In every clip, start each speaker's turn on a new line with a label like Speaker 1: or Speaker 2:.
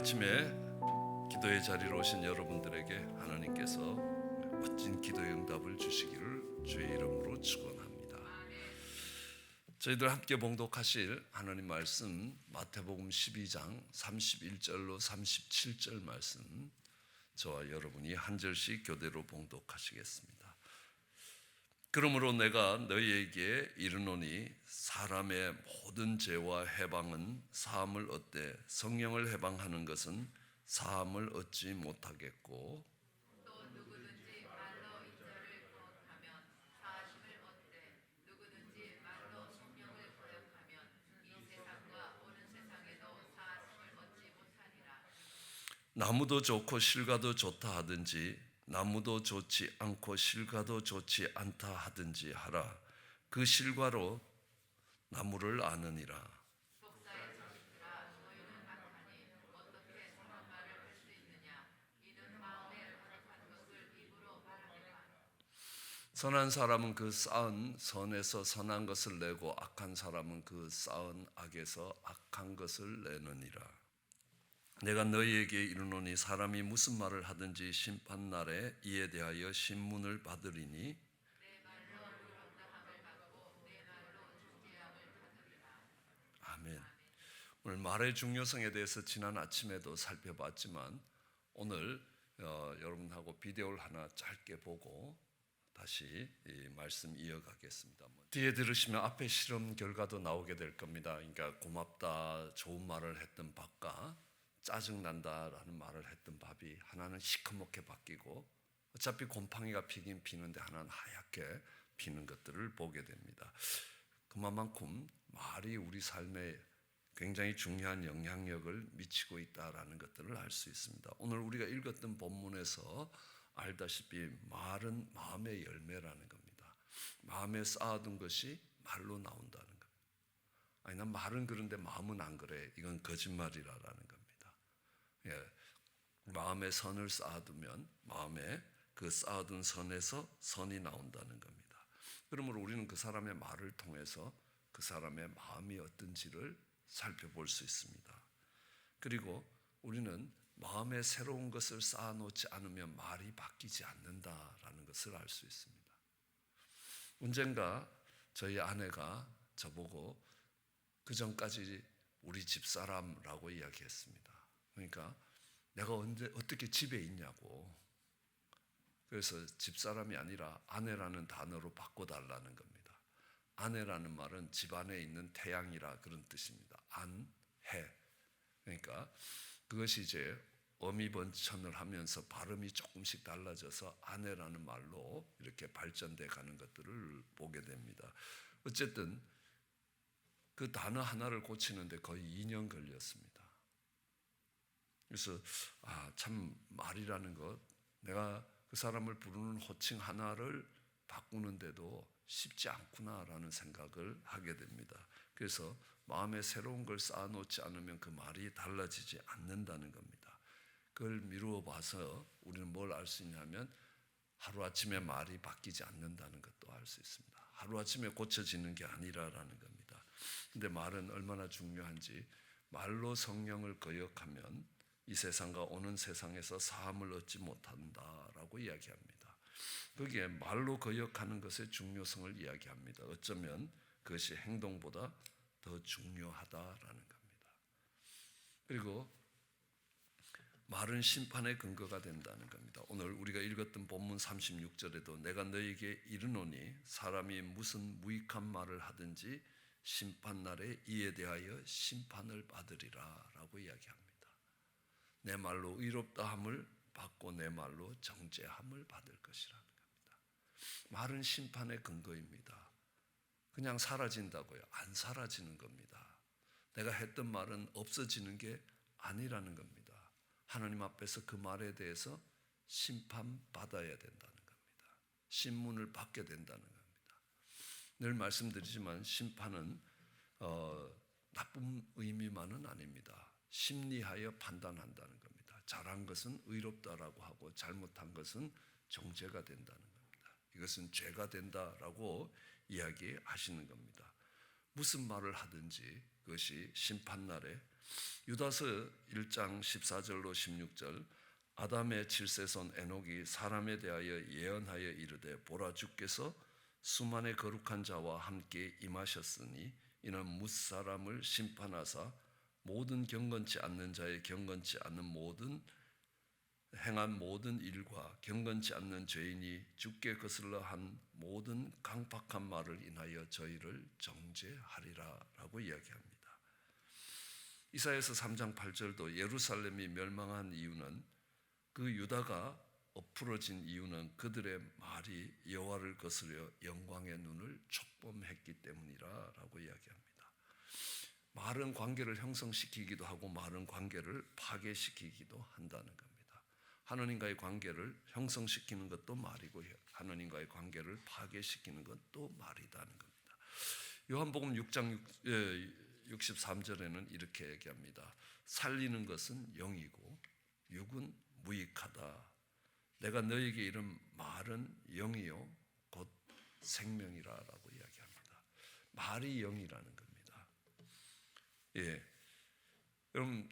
Speaker 1: 아침에 기도의 자리로 오신 여러분들에게 하나님께서 멋진 기도의 응답을 주시기를 주의 이름으로 축원합니다. 저희들 함께 봉독하실 하나님 말씀 마태복음 12장 31절로 37절 말씀, 저와 여러분이 한 절씩 교대로 봉독하시겠습니다. 그러므로 내가 너희에게 이르노니 사람의 모든 죄와 해방은 사함을 얻되 성령을 해방하는 것은 사함을 얻지 못하겠고,
Speaker 2: 또 누구든지 말로 인자를 거역하면 사하심을 얻되 누구든지 말로 성령을 거역하면 이 세상과 오는 세상에도 사하심을 얻지 못하리라.
Speaker 1: 나무도 좋고 실과도 좋다 하든지 나무도 좋지 않고 실과도 좋지 않다 하든지 하라. 그 실과로 나무를 아느니라.
Speaker 2: 목사의 자식들아, 너희는 악하니 어떻게 선한 말을 할 수 있느냐? 이는 마음에 거룩한 것을 입으로 말하느라.
Speaker 1: 선한 사람은 그 쌓은 선에서 선한 것을 내고 악한 사람은 그 쌓은 악에서 악한 것을 내느니라. 내가 너희에게 이르노니 사람이 무슨 말을 하든지 심판날에 이에 대하여 신문을 받으리니
Speaker 2: 내 말로 의롭다함을 받고 내 말로 중재함을 받으리라.
Speaker 1: 아멘. 오늘 말의 중요성에 대해서 지난 아침에도 살펴봤지만 오늘 여러분하고 비디오를 하나 짧게 보고 다시 이 말씀 이어가겠습니다. 뒤에 들으시면 앞에 실험 결과도 나오게 될 겁니다. 그러니까 고맙다, 좋은 말을 했던 밥과 짜증난다라는 말을 했던 밥이 하나는 시커멓게 바뀌고, 어차피 곰팡이가 피긴 피는데 하나는 하얗게 피는 것들을 보게 됩니다. 그만큼 말이 우리 삶에 굉장히 중요한 영향력을 미치고 있다라는 것들을 알 수 있습니다. 오늘 우리가 읽었던 본문에서 알다시피 말은 마음의 열매라는 겁니다. 마음에 쌓아둔 것이 말로 나온다는 겁니다. 아니, 난 말은 그런데 마음은 안 그래. 이건 거짓말이라는 겁니다. 예, 마음에 선을 쌓아두면 마음에 그 쌓아둔 선에서 선이 나온다는 겁니다. 그러므로 우리는 그 사람의 말을 통해서 그 사람의 마음이 어떤지를 살펴볼 수 있습니다. 그리고 우리는 마음에 새로운 것을 쌓아놓지 않으면 말이 바뀌지 않는다라는 것을 알 수 있습니다. 언젠가 저희 아내가 저보고 그 전까지 우리 집사람라고 이야기했습니다. 그러니까 내가 어떻게 집에 있냐고. 그래서 집사람이 아니라 아내라는 단어로 바꿔달라는 겁니다. 아내라는 말은 집안에 있는 태양이라 그런 뜻입니다. 안해. 그러니까 그것이 이제 어미번천을 하면서 발음이 조금씩 달라져서 아내라는 말로 이렇게 발전돼 가는 것들을 보게 됩니다. 어쨌든 그 단어 하나를 고치는데 거의 2년 걸렸습니다. 그래서 참 말이라는 것, 내가 그 사람을 부르는 호칭 하나를 바꾸는데도 쉽지 않구나라는 생각을 하게 됩니다. 그래서 마음에 새로운 걸 쌓아놓지 않으면 그 말이 달라지지 않는다는 겁니다. 그걸 미루어 봐서 우리는 뭘 알 수 있냐면 하루아침에 말이 바뀌지 않는다는 것도 알 수 있습니다. 하루아침에 고쳐지는 게 아니라는 겁니다. 근데 말은 얼마나 중요한지, 말로 성령을 거역하면 이 세상과 오는 세상에서 사함을 얻지 못한다라고 이야기합니다. 거기에 말로 거역하는 것의 중요성을 이야기합니다. 어쩌면 그것이 행동보다 더 중요하다라는 겁니다. 그리고 말은 심판의 근거가 된다는 겁니다. 오늘 우리가 읽었던 본문 36절에도 내가 너희에게 이르노니 사람이 무슨 무익한 말을 하든지 심판날에 이에 대하여 심판을 받으리라 라고 이야기합니다. 내 말로 의롭다함을 받고 내 말로 정죄함을 받을 것이라는 겁니다. 말은 심판의 근거입니다. 그냥 사라진다고요? 안 사라지는 겁니다. 내가 했던 말은 없어지는 게 아니라는 겁니다. 하나님 앞에서 그 말에 대해서 심판받아야 된다는 겁니다. 신문을 받게 된다는 겁니다. 늘 말씀드리지만 심판은 나쁜 의미만은 아닙니다. 심리하여 판단한다는 겁니다. 잘한 것은 의롭다라고 하고 잘못한 것은 정죄가 된다는 겁니다. 이것은 죄가 된다라고 이야기하시는 겁니다. 무슨 말을 하든지 그것이 심판날에 유다서 1장 14절로 16절 아담의 7세손 에녹이 사람에 대하여 예언하여 이르되 보라 주께서 수만의 거룩한 자와 함께 임하셨으니 이는 뭇사람을 심판하사 모든 경건치 않는 자의 경건치 않는 모든 행한 모든 일과 경건치 않는 죄인이 주께 거슬러 한 모든 강팍한 말을 인하여 저희를 정죄하리라라고 이야기합니다. 이사야서 3장 8절도 예루살렘이 멸망한 이유는 그 유다가 엎으러진 이유는 그들의 말이 여호와를 거스려 영광의 눈을 촉범했기 때문이라라고 이야기합니다. 말은 관계를 형성시키기도 하고 말은 관계를 파괴시키기도 한다는 겁니다. 하나님과의 관계를 형성시키는 것도 말이고 하나님과의 관계를 파괴시키는 것도 말이다는 겁니다. 요한복음 6장 63절에는 이렇게 얘기합니다. 살리는 것은 영이고 육은 무익하다. 내가 너에게 이른 말은 영이요 곧 생명이라라고 이야기합니다. 말이 영이라는 겁니다. 예, 여러분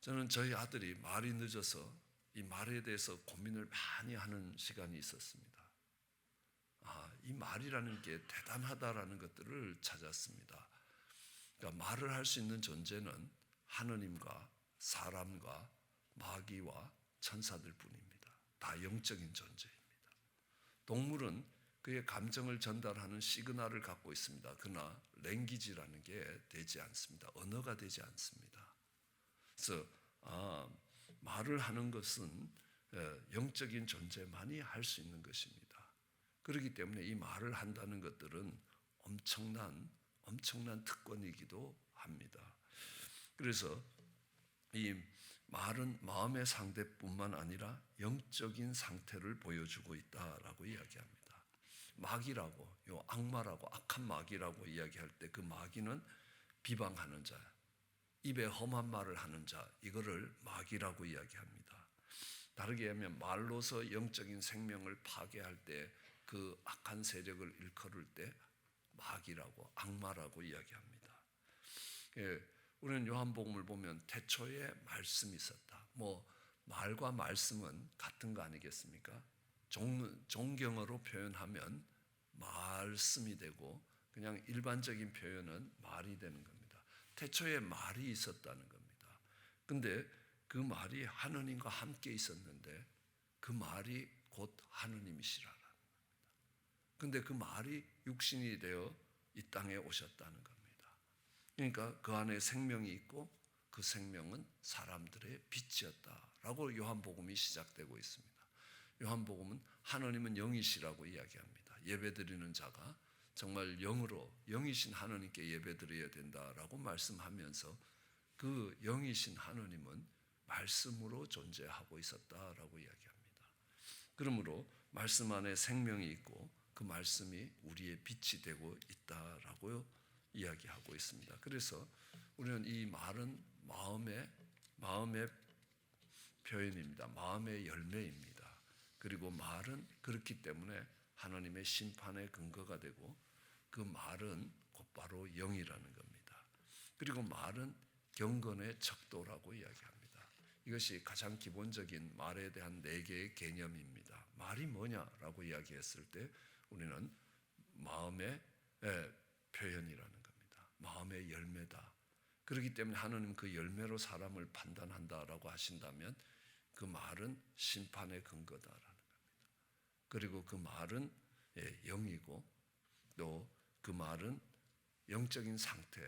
Speaker 1: 저는 저희 아들이 말이 늦어서 이 말에 대해서 고민을 많이 하는 시간이 있었습니다. 이 말이라는 게 대단하다라는 것들을 찾았습니다. 그러니까 말을 할 수 있는 존재는 하느님과 사람과 마귀와 천사들 뿐입니다. 다 영적인 존재입니다. 동물은 그의 감정을 전달하는 시그널을 갖고 있습니다. 그러나 랭귀지라는 게 되지 않습니다. 언어가 되지 않습니다. 그래서 말을 하는 것은 영적인 존재만이 할 수 있는 것입니다. 그렇기 때문에 이 말을 한다는 것들은 엄청난 특권이기도 합니다. 그래서 이 말은 마음의 상태뿐만 아니라 영적인 상태를 보여주고 있다라고 이야기합니다. 마귀라고, 악마라고, 악한 마귀라고 이야기할 때 그 마귀는 비방하는 자, 입에 험한 말을 하는 자, 이거를 마귀라고 이야기합니다. 다르게 하면 말로서 영적인 생명을 파괴할 때 그 악한 세력을 일컬을 때 마귀라고, 악마라고 이야기합니다. 우리는 요한복음을 보면 태초에 말씀이 있었다. 말과 말씀은 같은 거 아니겠습니까? 종경어로 표현하면 말씀이 되고 그냥 일반적인 표현은 말이 되는 겁니다. 태초에 말이 있었다는 겁니다. 근데 그 말이 하느님과 함께 있었는데 그 말이 곧 하느님이시라는 겁니다. 근데 그 말이 육신이 되어 이 땅에 오셨다는 겁니다. 그러니까 그 안에 생명이 있고 그 생명은 사람들의 빛이었다라고 요한복음이 시작되고 있습니다. 요한복음은 하나님은 영이시라고 이야기합니다. 예배드리는 자가 정말 영으로 영이신 하나님께 예배드려야 된다라고 말씀하면서 그 영이신 하나님은 말씀으로 존재하고 있었다라고 이야기합니다. 그러므로 말씀 안에 생명이 있고 그 말씀이 우리의 빛이 되고 있다라고 이야기하고 있습니다. 그래서 우리는 이 말은 마음의 표현입니다. 마음의 열매입니다. 그리고 말은 그렇기 때문에 하나님의 심판의 근거가 되고 그 말은 곧바로 영이라는 겁니다. 그리고 말은 경건의 척도라고 이야기합니다. 이것이 가장 기본적인 말에 대한 4개의 개념입니다. 말이 뭐냐라고 이야기했을 때 우리는 마음의 표현이라는 겁니다. 마음의 열매다. 그렇기 때문에 하나님 그 열매로 사람을 판단한다라고 하신다면 그 말은 심판의 근거다라는 겁니다. 그리고 그 말은 영이고 또 그 말은 영적인 상태,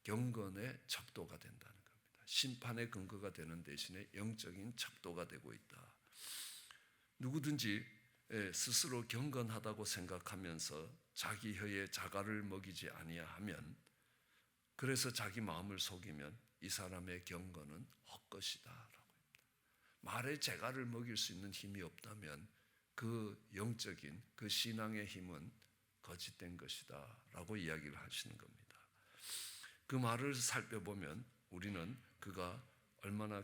Speaker 1: 경건의 척도가 된다는 겁니다. 심판의 근거가 되는 대신에 영적인 척도가 되고 있다. 누구든지 스스로 경건하다고 생각하면서 자기 혀에 자갈을 먹이지 아니하면, 그래서 자기 마음을 속이면 이 사람의 경건은 헛것이다 라고 합니다. 말에 자갈을 먹일 수 있는 힘이 없다면 그 영적인 그 신앙의 힘은 거짓된 것이다 라고 이야기를 하시는 겁니다. 그 말을 살펴보면 우리는 그가 얼마나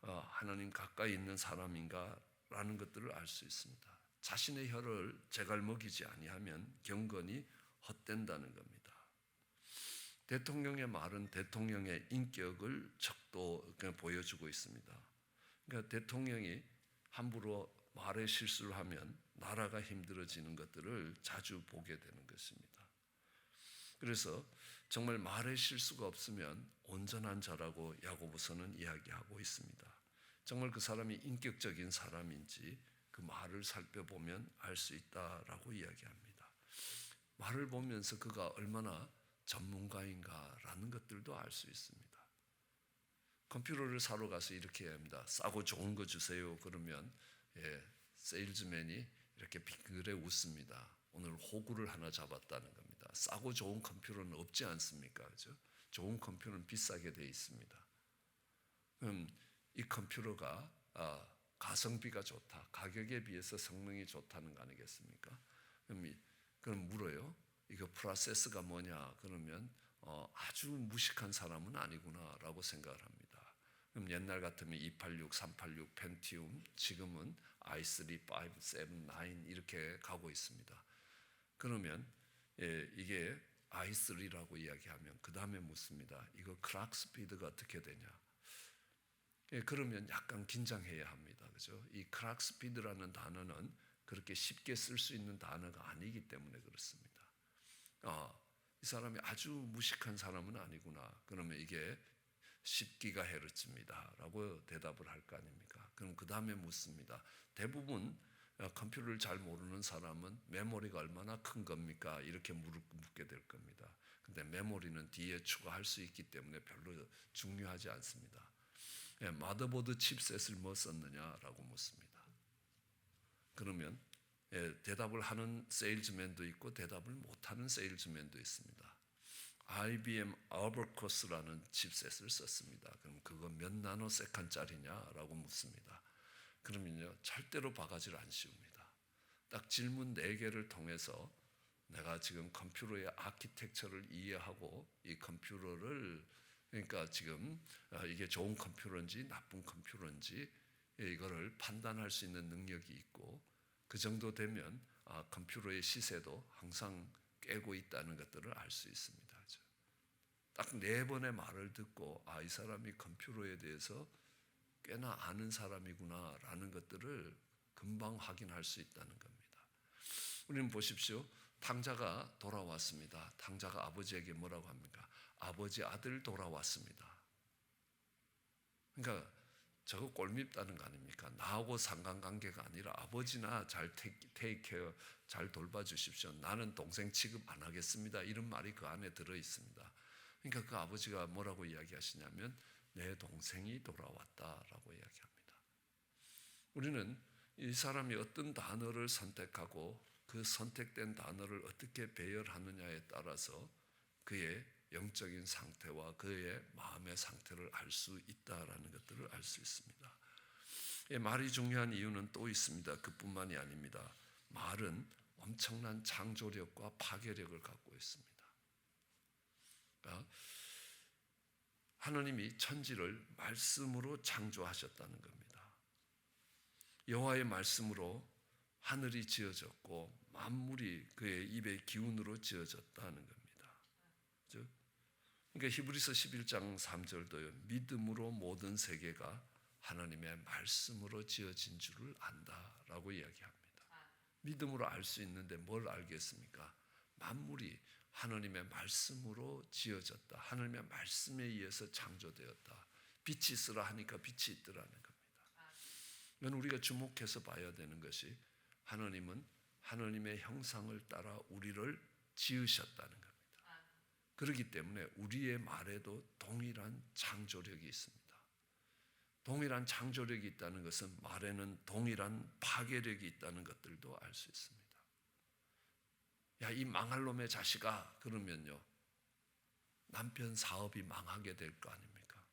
Speaker 1: 하나님 가까이 있는 사람인가 라는 것들을 알 수 있습니다. 자신의 혀를 제갈 먹이지 아니하면 경건이 헛된다는 겁니다. 대통령의 말은 대통령의 인격을 적도 보여주고 있습니다. 그러니까 대통령이 함부로 말에 실수를 하면 나라가 힘들어지는 것들을 자주 보게 되는 것입니다. 그래서 정말 말에 실수가 없으면 온전한 자라고 야고보서는 이야기하고 있습니다. 정말 그 사람이 인격적인 사람인지 그 말을 살펴보면 알 수 있다라고 이야기합니다. 말을 보면서 그가 얼마나 전문가인가라는 것들도 알 수 있습니다. 컴퓨터를 사러 가서 이렇게 합니다. 싸고 좋은 거 주세요. 그러면 세일즈맨이 이렇게 빙그레 웃습니다. 오늘 호구를 하나 잡았다는 겁니다. 싸고 좋은 컴퓨터는 없지 않습니까? 그죠? 좋은 컴퓨터는 비싸게 돼 있습니다. 그럼 이 컴퓨터가 가성비가 좋다. 가격에 비해서 성능이 좋다는 거 아니겠습니까? 그럼 물어요. 이거 프로세스가 뭐냐? 그러면 아주 무식한 사람은 아니구나라고 생각을 합니다. 그럼 옛날 같으면 286, 386, 펜티움, 지금은 i3, 5, 7, 9 이렇게 가고 있습니다. 그러면 이게 i3라고 이야기하면 그 다음에 묻습니다. 이거 클락 스피드가 어떻게 되냐? 그러면 약간 긴장해야 합니다. 그죠? 이 클락 스피드라는 단어는 그렇게 쉽게 쓸 수 있는 단어가 아니기 때문에 그렇습니다. 이 사람이 아주 무식한 사람은 아니구나. 그러면 이게 10GHz입니다. 라고 대답을 할 거 아닙니까? 그럼 그 다음에 묻습니다. 대부분 컴퓨터를 잘 모르는 사람은 메모리가 얼마나 큰 겁니까? 이렇게 묻게 될 겁니다. 근데 메모리는 뒤에 추가할 수 있기 때문에 별로 중요하지 않습니다. 마더보드 칩셋을 뭐 썼느냐라고 묻습니다. 그러면 대답을 하는 세일즈맨도 있고 대답을 못하는 세일즈맨도 있습니다. IBM 아버커스라는 칩셋을 썼습니다. 그럼 그거 몇 나노세컨짜리냐라고 묻습니다. 그러면요 절대로 바가지를 안 씌웁니다. 딱 질문 4개를 통해서 내가 지금 컴퓨터의 아키텍처를 이해하고 이 컴퓨터를 그러니까 지금 이게 좋은 컴퓨터인지 나쁜 컴퓨터인지 이거를 판단할 수 있는 능력이 있고 그 정도 되면 컴퓨터의 시세도 항상 깨고 있다는 것들을 알 수 있습니다. 딱 4번의 말을 듣고 이 사람이 컴퓨터에 대해서 꽤나 아는 사람이구나라는 것들을 금방 확인할 수 있다는 겁니다. 우리는 보십시오. 탕자가 돌아왔습니다. 탕자가 아버지에게 뭐라고 합니까? 아버지 아들 돌아왔습니다. 그러니까 저거 꼴밉다는 거 아닙니까? 나하고 상관관계가 아니라 아버지나 잘 테이크 케어 잘 돌봐주십시오. 나는 동생 취급 안 하겠습니다. 이런 말이 그 안에 들어 있습니다. 그러니까 그 아버지가 뭐라고 이야기하시냐면 내 동생이 돌아왔다라고 이야기합니다. 우리는 이 사람이 어떤 단어를 선택하고 그 선택된 단어를 어떻게 배열하느냐에 따라서 그의 영적인 상태와 그의 마음의 상태를 알 수 있다라는 것들을 알 수 있습니다. 말이 중요한 이유는 또 있습니다. 그뿐만이 아닙니다. 말은 엄청난 창조력과 파괴력을 갖고 있습니다. 하나님이 천지를 말씀으로 창조하셨다는 겁니다. 여호와의 말씀으로 하늘이 지어졌고 만물이 그의 입의 기운으로 지어졌다는 겁니다. 그러니까 히브리서 11장 3절도요. 믿음으로 모든 세계가 하나님의 말씀으로 지어진 줄을 안다라고 이야기합니다. 믿음으로 알 수 있는데 뭘 알겠습니까? 만물이 하나님의 말씀으로 지어졌다. 하나님의 말씀에 의해서 창조되었다. 빛이 있으라 하니까 빛이 있더라는 겁니다. 이건 우리가 주목해서 봐야 되는 것이 하나님은 하나님의 형상을 따라 우리를 지으셨다는 겁니다. 그렇기 때문에 우리의 말에도 동일한 창조력이 있습니다. 동일한 창조력이 있다는 것은 말에는 동일한 파괴력이 있다는 것들도 알 수 있습니다. 야, 이 망할 놈의 자식아 그러면요 남편 사업이 망하게 될 거 아닙니까?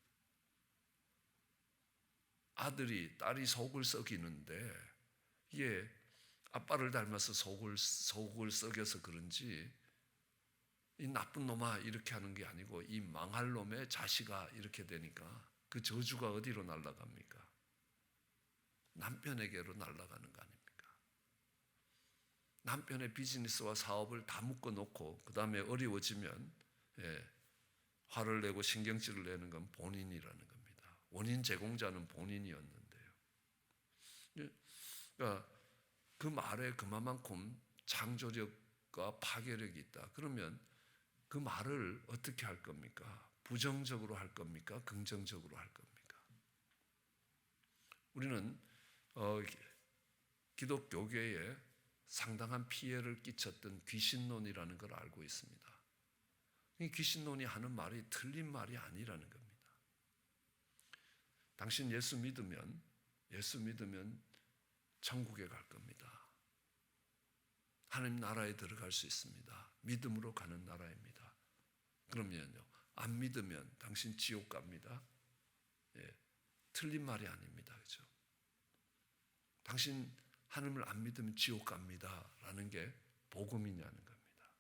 Speaker 1: 아들이 딸이 속을 썩이는데 이게 아빠를 닮아서 속을 썩여서 그런지 이 나쁜 놈아 이렇게 하는 게 아니고 이 망할 놈의 자식아 이렇게 되니까 그 저주가 어디로 날아갑니까? 남편에게로 날아가는 거 아닙니까? 남편의 비즈니스와 사업을 다 묶어놓고 그 다음에 어려워지면 화를 내고 신경질을 내는 건 본인이라는 겁니다. 원인 제공자는 본인이었는데요. 그러니까 그 말에 그만큼 창조력과 파괴력이 있다. 그러면 그 말을 어떻게 할 겁니까? 부정적으로 할 겁니까? 긍정적으로 할 겁니까? 우리는 기독교계에 상당한 피해를 끼쳤던 귀신론이라는 걸 알고 있습니다. 이 귀신론이 하는 말이 틀린 말이 아니라는 겁니다. 당신 예수 믿으면 천국에 갈 겁니다. 하나님 나라에 들어갈 수 있습니다. 믿음으로 가는 나라입니다. 그러면요, 안 믿으면 당신 지옥 갑니다. 예, 틀린 말이 아닙니다. 그렇죠? 당신 하나님을 안 믿으면 지옥 갑니다. 라는 게 복음이냐는 겁니다.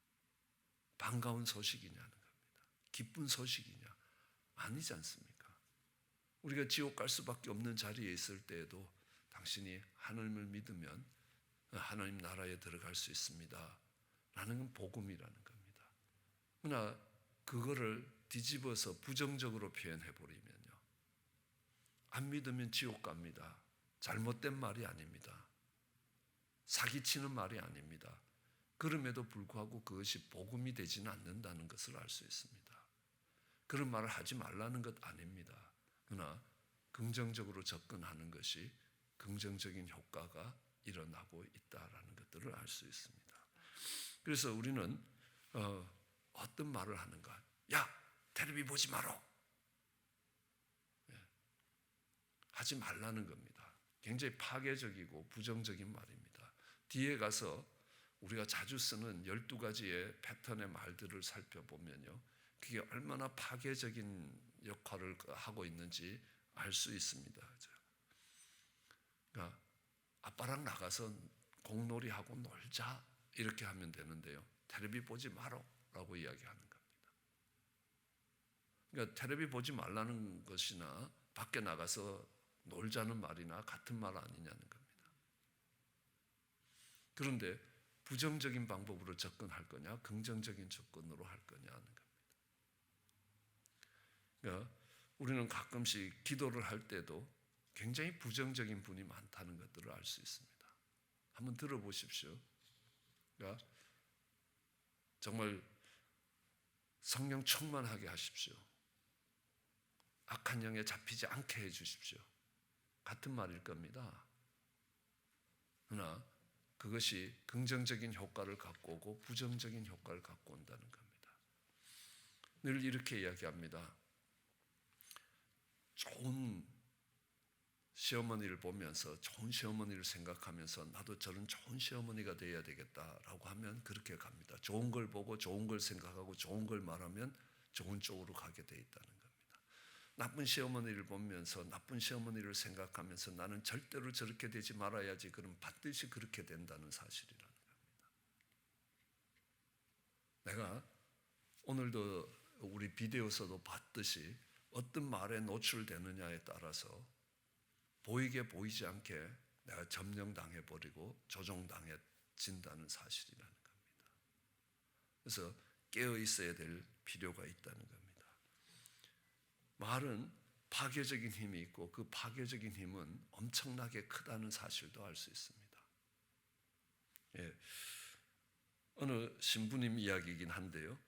Speaker 1: 반가운 소식이냐는 겁니다. 기쁜 소식이냐? 아니지 않습니까? 우리가 지옥 갈 수밖에 없는 자리에 있을 때에도 당신이 하나님을 믿으면 하나님 나라에 들어갈 수 있습니다. 라는 건 복음이라는 겁니다. 그러나 그거를 뒤집어서 부정적으로 표현해 버리면요, 안 믿으면 지옥 갑니다. 잘못된 말이 아닙니다. 사기치는 말이 아닙니다. 그럼에도 불구하고 그것이 복음이 되지는 않는다는 것을 알 수 있습니다. 그런 말을 하지 말라는 것 아닙니다. 그러나 긍정적으로 접근하는 것이 긍정적인 효과가 일어나고 있다라는 것들을 알 수 있습니다. 그래서 우리는 어떤 말을 하는가? 야, 텔레비 보지 마라. 하지 말라는 겁니다. 굉장히 파괴적이고 부정적인 말입니다. 뒤에 가서 우리가 자주 쓰는 12가지의 패턴의 말들을 살펴보면요, 그게 얼마나 파괴적인 역할을 하고 있는지 알 수 있습니다. 그러니까 아빠랑 나가서 공놀이하고 놀자 이렇게 하면 되는데요, 텔레비 보지 마라 라고 이야기하는 겁니다. 그러니까 텔레비 보지 말라는 것이나 밖에 나가서 놀자는 말이나 같은 말 아니냐는 겁니다. 그런데 부정적인 방법으로 접근할 거냐, 긍정적인 접근으로 할 거냐 하는 겁니다. 그러니까 우리는 가끔씩 기도를 할 때도 굉장히 부정적인 분이 많다는 것들을 알 수 있습니다. 한번 들어보십시오. 그러니까 정말 성령 충만하게 하십시오. 악한 영에 잡히지 않게 해주십시오. 같은 말일 겁니다. 그러나 그것이 긍정적인 효과를 갖고 오고 부정적인 효과를 갖고 온다는 겁니다. 늘 이렇게 이야기합니다. 좋은 시어머니를 보면서, 좋은 시어머니를 생각하면서 나도 저런 좋은 시어머니가 되어야 되겠다라고 하면 그렇게 갑니다. 좋은 걸 보고 좋은 걸 생각하고 좋은 걸 말하면 좋은 쪽으로 가게 돼 있다는 겁니다. 나쁜 시어머니를 보면서 나쁜 시어머니를 생각하면서 나는 절대로 저렇게 되지 말아야지, 그럼 반드시 그렇게 된다는 사실이라는 겁니다. 내가 오늘도 우리 비디오에서도 봤듯이 어떤 말에 노출되느냐에 따라서 보이게 보이지 않게 내가 점령당해버리고 조종당해진다는 사실이라는 겁니다. 그래서 깨어 있어야 될 필요가 있다는 겁니다. 말은 파괴적인 힘이 있고 그 파괴적인 힘은 엄청나게 크다는 사실도 알 수 있습니다. 예, 어느 신부님 이야기이긴 한데요,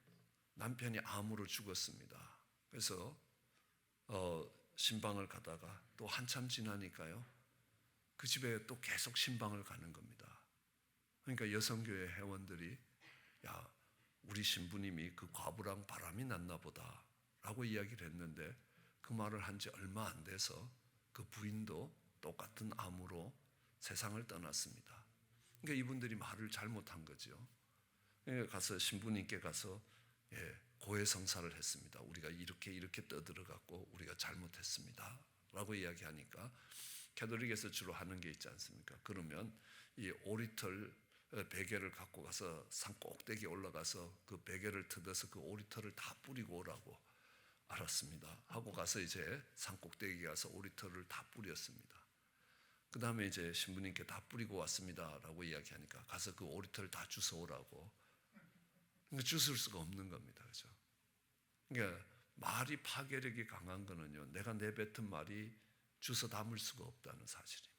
Speaker 1: 남편이 암으로 죽었습니다. 그래서 신방을 가다가 또 한참 지나니까요, 그 집에 또 계속 신방을 가는 겁니다. 그러니까 여성교회 회원들이, 야, 우리 신부님이 그 과부랑 바람이 났나 보다 라고 이야기를 했는데, 그 말을 한 지 얼마 안 돼서 그 부인도 똑같은 암으로 세상을 떠났습니다. 그러니까 이분들이 말을 잘못한 거죠. 가서 신부님께 가서 고해성사를 했습니다. 우리가 이렇게 떠들어갖고 우리가 잘못했습니다 라고 이야기하니까, 캐톨릭에서 주로 하는 게 있지 않습니까? 그러면 이 오리털 베개를 갖고 가서 산 꼭대기에 올라가서 그 베개를 뜯어서 그 오리털을 다 뿌리고 오라고. 알았습니다 하고 가서 이제 산 꼭대기에 가서 오리털을 다 뿌렸습니다. 그 다음에 이제 신부님께 다 뿌리고 왔습니다 라고 이야기하니까 가서 그 오리털을 다 주워 오라고. 그러니까 주울 수가 없는 겁니다. 그렇죠? 그러니까 말이 파괴력이 강한 거는요, 내가 내뱉은 말이 주워 담을 수가 없다는 사실입니다.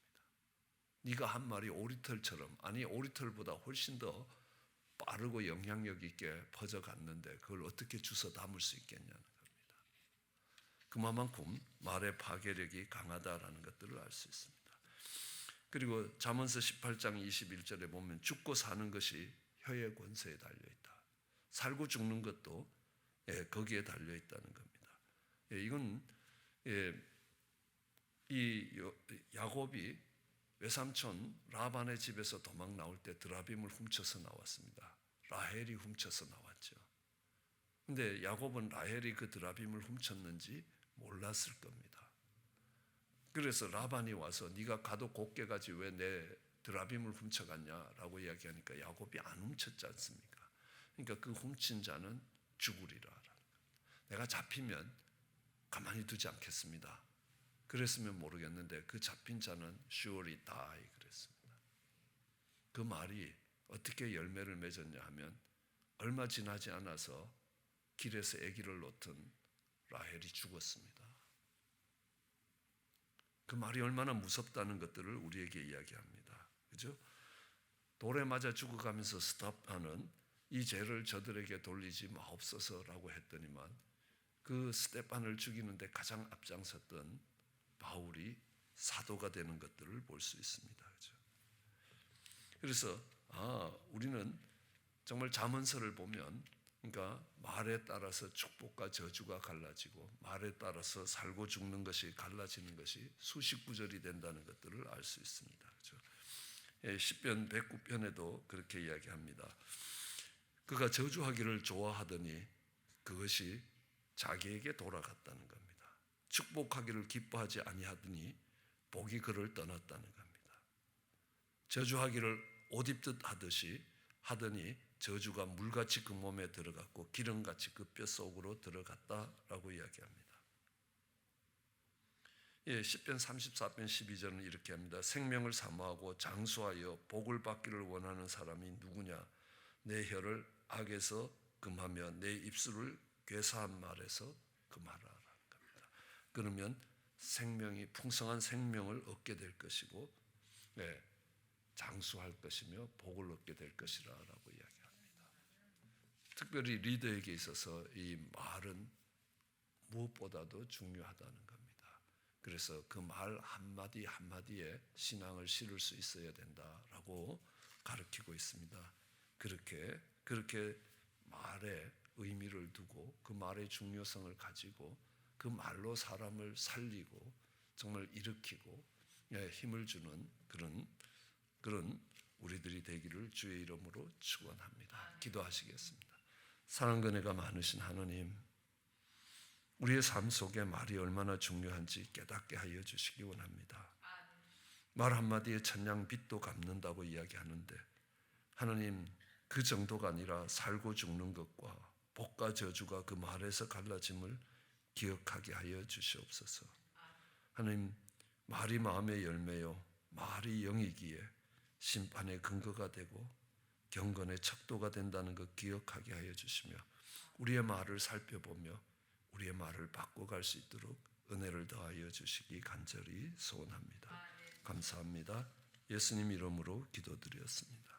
Speaker 1: 네가 한 말이 오리털처럼, 아니 오리털보다 훨씬 더 빠르고 영향력 있게 퍼져갔는데 그걸 어떻게 주워 담을 수 있겠냐는 겁니다. 그만큼 말의 파괴력이 강하다라는 것들을 알 수 있습니다. 그리고 잠언서 18장 21절에 보면 죽고 사는 것이 혀의 권세에 달려있다. 살고 죽는 것도 거기에 달려있다는 겁니다. 이건 이 야곱이 외삼촌 라반의 집에서 도망 나올 때 드라빔을 훔쳐서 나왔습니다. 라헬이 훔쳐서 나왔죠. 근데 야곱은 라헬이 그 드라빔을 훔쳤는지 몰랐을 겁니다. 그래서 라반이 와서 네가 가도 곱게 가지 왜 내 드라빔을 훔쳐갔냐라고 이야기하니까 야곱이 안 훔쳤지 않습니까? 그러니까 그 훔친 자는 죽으리라. 내가 잡히면 가만히 두지 않겠습니다. 그랬으면 모르겠는데 그 잡힌 자는 surely die 그랬습니다. 그 말이 어떻게 열매를 맺었냐 하면 얼마 지나지 않아서 길에서 아기를 놓던 라헬이 죽었습니다. 그 말이 얼마나 무섭다는 것들을 우리에게 이야기합니다. 그죠? 돌에 맞아 죽어가면서 스탑하는 이 죄를 저들에게 돌리지 마옵소서라고 했더니만 그 스테판을 죽이는데 가장 앞장섰던 바울이 사도가 되는 것들을 볼 수 있습니다. 그죠? 그래서 우리는 정말 잠언서를 보면 그러니까 말에 따라서 축복과 저주가 갈라지고 말에 따라서 살고 죽는 것이 갈라지는 것이 수십 구절이 된다는 것들을 알 수 있습니다. 그렇죠? 시편 109편에도 그렇게 이야기합니다. 그가 저주하기를 좋아하더니 그것이 자기에게 돌아갔다는 겁니다. 축복하기를 기뻐하지 아니하더니 복이 그를 떠났다는 겁니다. 저주하기를 옷 입듯 하더니 저주가 물같이 그 몸에 들어갔고 기름같이 그 뼛속으로 들어갔다라고 이야기합니다. 시편 34편 12절은 이렇게 합니다. 생명을 사모하고 장수하여 복을 받기를 원하는 사람이 누구냐? 내 혀를 악에서 금하며 내 입술을 괴사한 말에서 금하라라는 겁니다. 그러면 생명이 풍성한 생명을 얻게 될 것이고 장수할 것이며 복을 얻게 될 것이라고 이야기합니다. 특별히 리더에게 있어서 이 말은 무엇보다도 중요하다는 겁니다. 그래서 그 말 한마디 한마디에 신앙을 실을 수 있어야 된다라고 가르치고 있습니다. 그렇게 말에 의미를 두고 그 말의 중요성을 가지고 그 말로 사람을 살리고 정말 일으키고 힘을 주는 그런 우리들이 되기를 주의 이름으로 축원합니다. 기도하시겠습니다. 사랑과 은혜가 많으신 하나님, 우리의 삶 속에 말이 얼마나 중요한지 깨닫게 하여 주시기 원합니다. 말 한마디에 천냥 빛도 갚는다고 이야기하는데 하나님, 그 정도가 아니라 살고 죽는 것과 복과 저주가 그 말에서 갈라짐을 기억하게 하여 주시옵소서. 하나님, 말이 마음의 열매요 말이 영이기에 심판의 근거가 되고 경건의 척도가 된다는 것 기억하게 하여 주시며 우리의 말을 살펴보며 우리의 말을 바꿔갈 수 있도록 은혜를 더하여 주시기 간절히 소원합니다. 감사합니다. 예수님 이름으로 기도드렸습니다.